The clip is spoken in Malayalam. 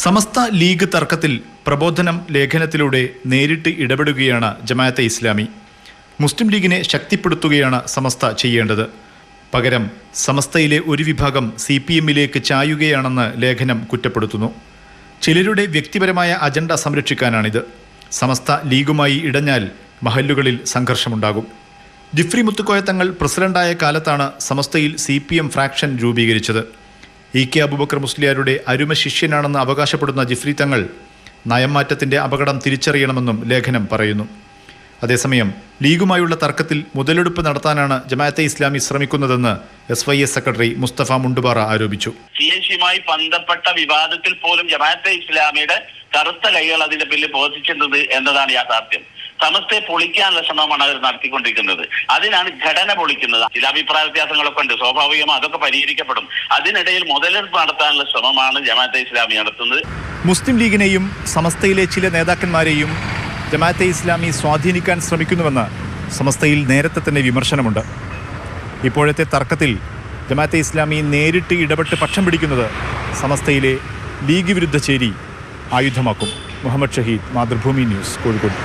സമസ്ത ലീഗ് തർക്കത്തിൽ പ്രബോധനം ലേഖനത്തിലൂടെ നേരിട്ട് ഇടപെടുകയാണ് ജമാഅത്തെ ഇസ്ലാമി. മുസ്ലിം ലീഗിനെ ശക്തിപ്പെടുത്തുകയാണ് സമസ്ത ചെയ്യേണ്ടത്. പകരം സമസ്തയിലെ ഒരു വിഭാഗം CPM-ലേക്ക് ചായുകയാണെന്ന് ലേഖനം കുറ്റപ്പെടുത്തുന്നു. ചിലരുടെ വ്യക്തിപരമായ അജണ്ട സംരക്ഷിക്കാനാണിത്. സമസ്ത ലീഗുമായി ഇടഞ്ഞാൽ മഹല്ലുകളിൽ സംഘർഷമുണ്ടാകും. ജിഫ്രി മുത്തുക്കോയ തങ്ങൾ പ്രസിഡന്റായ കാലത്താണ് സമസ്തയിൽ CPM ഫ്രാക്ഷൻ രൂപീകരിച്ചത്. EK അബൂബക്കർ മുസ്ലിയാരുടെ അരുമ ശിഷ്യനാണെന്ന് അവകാശപ്പെടുന്ന ജിഫ്രി തങ്ങൾ നയംമാറ്റത്തിന്റെ അപകടം തിരിച്ചറിയണമെന്നും ലേഖനം പറയുന്നു. അതേസമയം ലീഗുമായുള്ള തർക്കത്തിൽ മുതലെടുപ്പ് നടത്താനാണ് ജമാഅത്തെ ഇസ്ലാമി ശ്രമിക്കുന്നതെന്ന് SYS സെക്രട്ടറി മുസ്തഫ മുണ്ടുപാറ ആരോപിച്ചു. CNC-യുമായി ബന്ധപ്പെട്ട വിവാദത്തിൽ പോലും ജമാഅത്തെ ഇസ്ലാമിയുടെ കറുത്ത കൈകൾ അതിന്റെ പിന്നിൽ ബോധിച്ചിട്ടുണ്ട് എന്നതാണ് യാഥാർത്ഥ്യം. സമസ്തയെ പൊളിക്കാനുള്ള ശ്രമമാണ് അവർ നടത്തിക്കൊണ്ടിരിക്കുന്നത്. അതിനാണ് ഘടന പൊളിക്കുന്നത്. ചില അഭിപ്രായ വ്യത്യാസങ്ങളൊക്കെ ഉണ്ട്, സ്വാഭാവികവും അതൊക്കെ പരിഹരിക്കപ്പെടും. അതിനിടയിൽ മുതലെടുപ്പ് നടത്താനുള്ള ശ്രമമാണ് ജമാഅത്തെ ഇസ്ലാമി നടത്തുന്നത്. മുസ്ലിം ലീഗിനെയും സമസ്തയിലെ ചില നേതാക്കന്മാരെയും ജമാഅത്തെ ഇസ്ലാമി സ്വാധീനിക്കാൻ ശ്രമിക്കുന്നുവെന്ന് സമസ്തയിൽ നേരത്തെ തന്നെ വിമർശനമുണ്ട്. ഇപ്പോഴത്തെ തർക്കത്തിൽ ജമാഅത്തെ ഇസ്ലാമി നേരിട്ട് ഇടപെട്ട് പക്ഷം പിടിക്കുന്നത് സമസ്തയിലെ ലീഗ് വിരുദ്ധ ചേരി ആയുധമാക്കും. മുഹമ്മദ് ഷഹീദ്, മാതൃഭൂമി ന്യൂസ്, കോഴിക്കോട്.